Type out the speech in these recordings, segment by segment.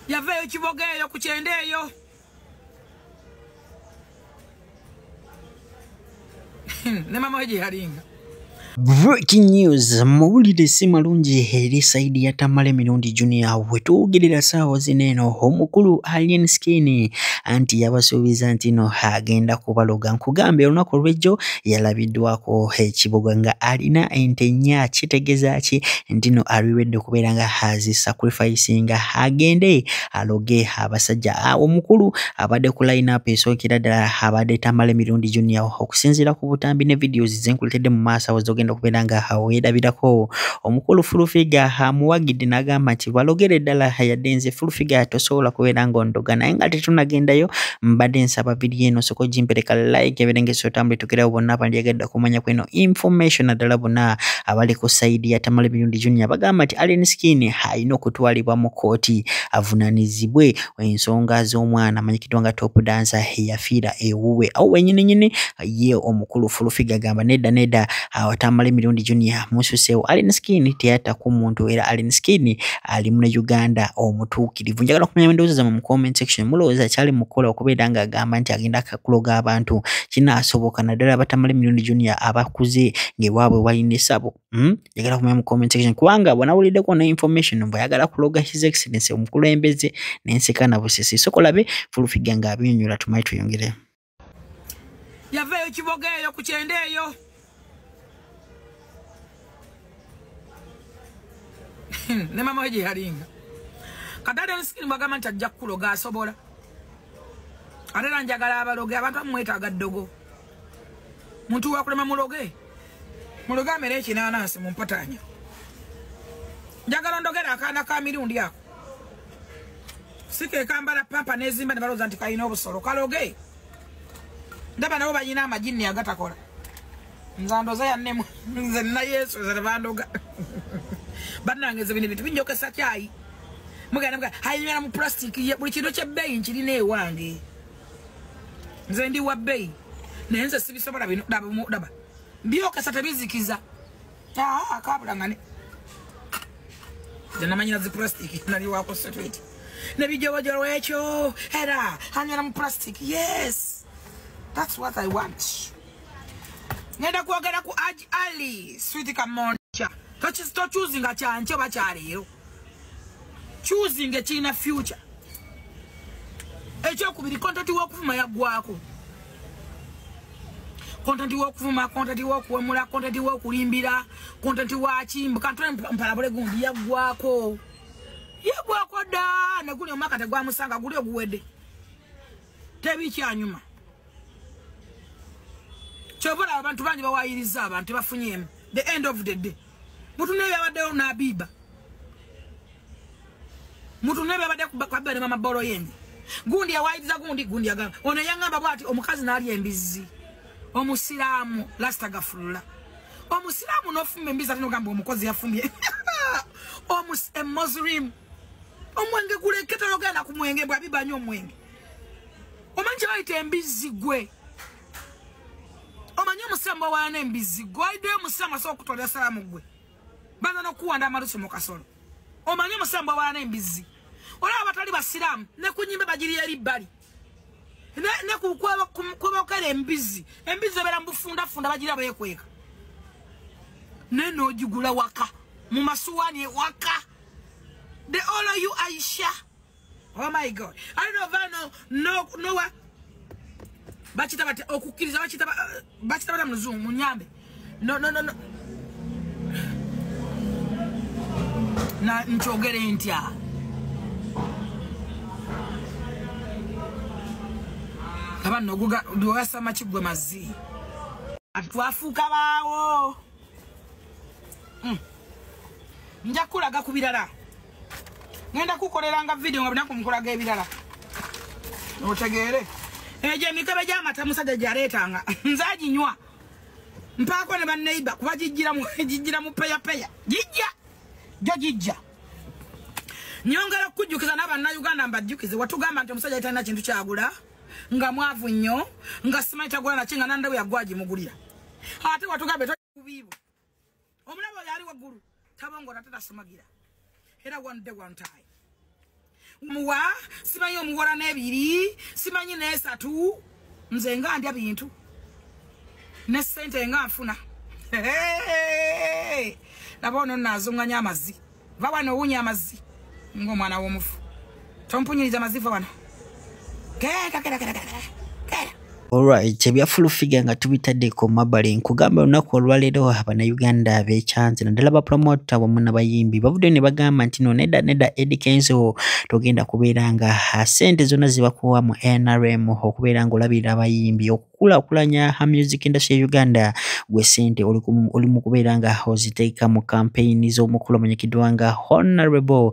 Yaveyo kibogeyo kuchendeyo. Ne mama weje halinga. Breaking news, mawulire si malungi eri Saidi ya Tamale Mirundi Junior wetugerera sawa zineno omukulu Alien Skin anti yabasuubiza nti no agenda kubaloga nkugambe olunaku lwejjo yalabiddwako ekiboga nga alina ente nnya kitegeza ki nti no aliwedde kubeera nga hazi sacrificing agende aloge abasajja omukulu abadde ku line up esookera ddala abadde Tamale Mirundi Junior okusinziira ku butambi ne videos zenkuletedde mu maaso awazogenda kubeera nga awedabirako omukulu Fulufiga amuwagidde n'agamba nti balogere ddala yadde nze Fulufiga tosobola kubeera nga ondoga naye nga tetunagendayo mbadde nsaba video eno soko jimpereka like ebirengeso tambule tukirawo bonna abandyagadde kumanya kweno information naddala bonna abali ku Saidi ya Tamale Mirundi Junior bagamba nti Alien Skin alina okutwalibwa mu kooti avunaanizibwe ensonga z'omwana amanyikiddwa nga top dancer eyafiira ewuwe awo wenyininyini ye omukulu Fulufiga agamba nedda Tamale Mirundi Junior mususewo Alien Skin teyatta ku muntu era Alien Skin ali mu Uganda omutuukirivu njagala kumanya endowooza zammwe mu comment section mulowooza kyali mukola okubeera nga agamba nti agenda kuloga abantu kinaasoboka naddala Tamale Mirundi Junior abakuze ng'ewaabwe walina essabo njagala kumanya mu comment section kubanga bw'onawuliddeko na information mbwe ayagala kuloga His Excellency omukulembeze n'enseka na busisi sokolabe Fulufiga nga abinyonyola tumaye tuyongere Yaveyo kibogeyo kuchendeyo. Ne mama weje halinga. Kadada Skin bagamba nti ajja kuloga asobola. Adala njagala abaloge abantu amwetaaga ddogo. Muntu wakulema muloge. Muloge amere ekinanansi mu mpatanya. Njagala ndogera akaana ka mirundi ako. Sike kambala pampa nezimba ne baloza nti kayina obusolo kaloge. Ndaba nabo bayina amajini agatakola. Nzandoza ya nemu nze na Yesu zarabandoga. Banangeze bino bintu binjokesa kyayi. Mugana mga hayimera mu plastic ye buli kintu kyebbeyi nkirina ewange. Nze ndi wa bbeyi. Nenze sibisobola bino daba. Byokesa tebizikiza. Kabulangane. Nze namanyira zi plastic nali wako straight. Ne bijobojolo ekyo era hanyera mu plastic. Yes. That's what I want. Nenda kuogera ku Ali sweet kamoncha. Stop choosing a chance oba kyaleero. Choosing a china future. Echo kubiri content wokuvuma yaggwako. Content wokuvuma, content wokuwemula, content wokulimbira, content wachimba kantone mpalabule gundi yaggwako. Yaggwako da ne guli omaka tegwa musanga guli oguwedde. Tebi kyanyuma. Chobola abantu bangi bawayiriza abantu bafunyemu the end of the day. Mutu nebe abadde na Abiba. Mutu nebe abadde kubabbe mama bolo yenye. Gundi yawayiriza gundi agamba. Ono yangamba bwati omukazi nali embizi. Omusiramu lasta gafulula. Omusiramu nofumbe embizi atino gamba omukozi yafumbye. Muslim. Omwenge kule ketologana ku mwenge bwa Abiba nyo mwenge. Omanje bayite embizi gwe. Omanyo musamba wane embizi gwaide musamba so kutolya salamu gwe. Bana no kuwanda amalusu mu kasolo. Omanyo musamba wane embizi. Ola abatali basiramu ne kunyimbe bajiri eri bali. Ne kuba kale embizi. Embizi bera mbufunda funda bajiri abayekweka. Neno jigula waka. Mu masuwani waka. The all of you Aisha. Oh my God. I don't know no what. Bachita bate okukiriza bachita bata muzungu munyambe. No. Na nchogere ntya. Kabano guga duwasa machigwe mazi. Atwafuka bawo. Njakulaga kubirala. Ngenda kukoleranga video ngabina kumukolaga ebirala. Otegere. Eje mikabe jamata musajja jaletanga nzaji nywa mpako ne baneiba kuba jijjira mu peya jijja nyongera kujjukiza n'abanna Uganda mbajjukize watugamba nti omusajja yitana kintu kyagula nga mwavu nnyo nga simaita gula na kinga nanda bwe yagwaji mugulira ate watugambe tokubibu omulabo yali waggulu tabongora tata sumagira era one day one time muwa simanyi omuwala n'ebiri simanyi n'esatu nze nga ndya bintu ne ssente nga nfuna nabono nazunganya amazzi va wano owunya amazzi ng'omwana w'omufu tompunyiriza amazzi va wano kera Alright, byafulufiga nga tubitaddeko mabbali nkugamba olunaku olwaleero Abannayuganda ab'ekyanzi naddala bapromota wamu n'abayimbi bavuddeyo ne bagamba nti no nedda Eddie Kenzo togenda kubeera nga ssente zonna zibakuwa mu NRM okubeera ng'olabirira abayimbi okukulakulanya music industry ya Uganda gwe ssente oli mu kubeera nga oziteeka mu campaign z'omukulu amanyikiddwa nga Honorable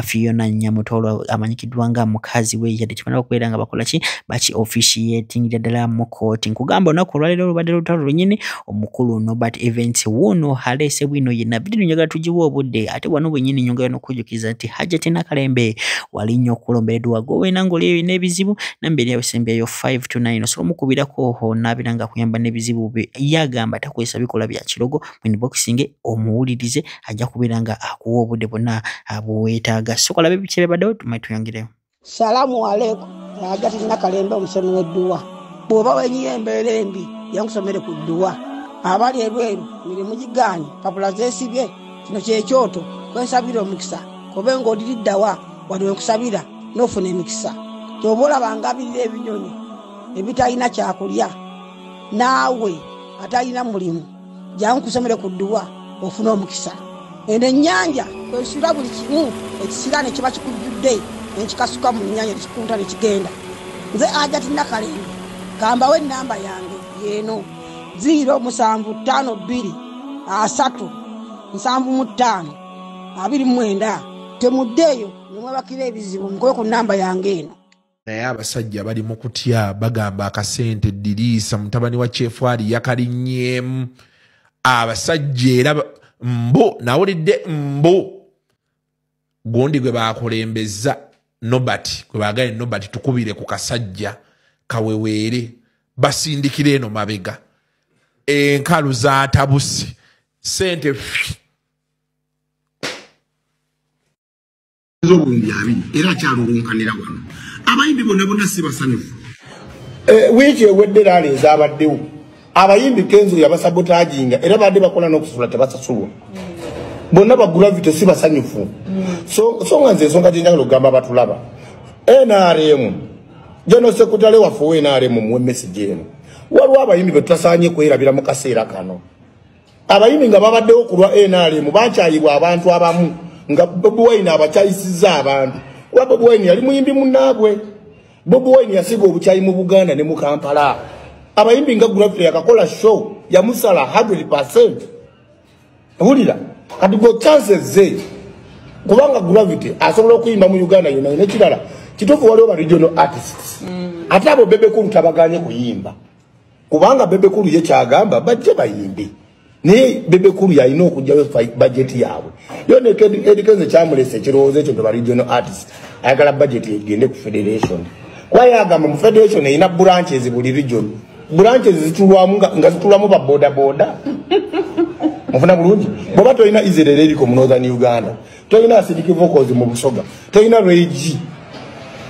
Fiona Nyamutolo amanyikiddwa nga mukazi we yadde kimala okubeera nga bakola ki baki officiating ddala mu kooti nkugamba olunaku olwaleero olubadde lutalo lunyini omukulu Norbert Events wuno aleese bwino yenna bidi njagala tugiwa obudde ate wano bwennyini nyongera n'okujjukiza nti Hajjat Nakalembe wali nnyo okulombereddwa gowena ng'oli n'ebizibu namberi yawe sembyayo 529 osobola omukubirako n'abiranga kuyamba n'ebizibu bye yagamba takozesa bikola bya kirogo mu inboxing omuwulirize ajja kubeera nga akuwa obudde bwonna abuweetaaga sokola bibikire baddewo tumaye tuyongerewo. Salamu alaikum. Hajjat Nakalembe omusomi w'edduwa bw'oba wenyiye embeera embi yankusomere ku dduwa abali ebweru mirimu gigaanyi papula zeesibye kino kyekyoto kwesabira omukisa kobe ng'odiriddawa wali wenkusabira n'ofuna emikisa ky'oba olabanga abirira ebinyonyi ebitalina kyakulya naawe atalina mulimu jankusomere ku dduwa ofuna omukisa eno ennyanja kwesula buli kimu ekisira ne kiba kikujjudde nekikasuka mu nnyanja nekikunta nekigenda nze Hajjat Nakalembe gambawo ennamba yange yeeno 075237529 temuddeeyo nemwebakira ebizibu mukobe ku nnamba yange eno. Naye abasajja bali mu kutya bagamba akasente Diriisa mutabani wa Chiefu Ali yakalinnyeemu abasajja era mbo nawulidde mbo gundi gwe bakulembeza Norbert gwe bagale Norbert tukubire ku kasajja kaweweere basindikire eno mabega enkalu za tabusi sente z'obundi abiri era kyalulunkanira wano abayimbi bonna si basanyufu wiiki ewedde laali ezabaddewo abayimbi Kenzo yabasabotaginga era badde bakola n'okusula tebasasulwa bonna bagravity si basanyufu so nga nze ensonga gye njagala okugamba batulaba NRM General Secretary waffe NRM muwe message eno waliwo abayimbi be tutasaanye kwerabira mu kaseera kano abayimbi nga babaddewo ku lwa NRM bakyayibwa abantu abamu nga Bobi Wine abakyayisizza abantu kuba Bobi Wine yali muyimbi munnaabwe Bobi Wine yasiga obukyayi mu Buganda ne mu Kampala abayimbi nga Gravity yakakola show yamusala 100%. Wulira kati go chances ze kubanga Gravity asobola okuyimba mu Uganda yona nekirala kituufu waliwo ba regional artists ate abo Bebe Cool tabaganye kuyimba kubanga Bebe Cool ye kyagamba bajje bayimbi naye Bebe Cool yalina okujjayo budget yaabwe yona Eddie Kenzo kyamulese ekirowoozo ekyo ba regional artists ayagala budget egende ku federation kwayagamba mu federation erina branches buli region branches zitulwamu nga zitulwamu ba boda boda mufuna bulungi bwoba tolina Israel eriko mu Northern Uganda tolina Acidic Vocals mu Busoga tolina Regi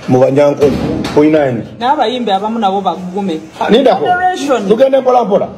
mu Banyankole tolina eni n'abayimbi abamu nabo bagume nindako tugende mpola mpola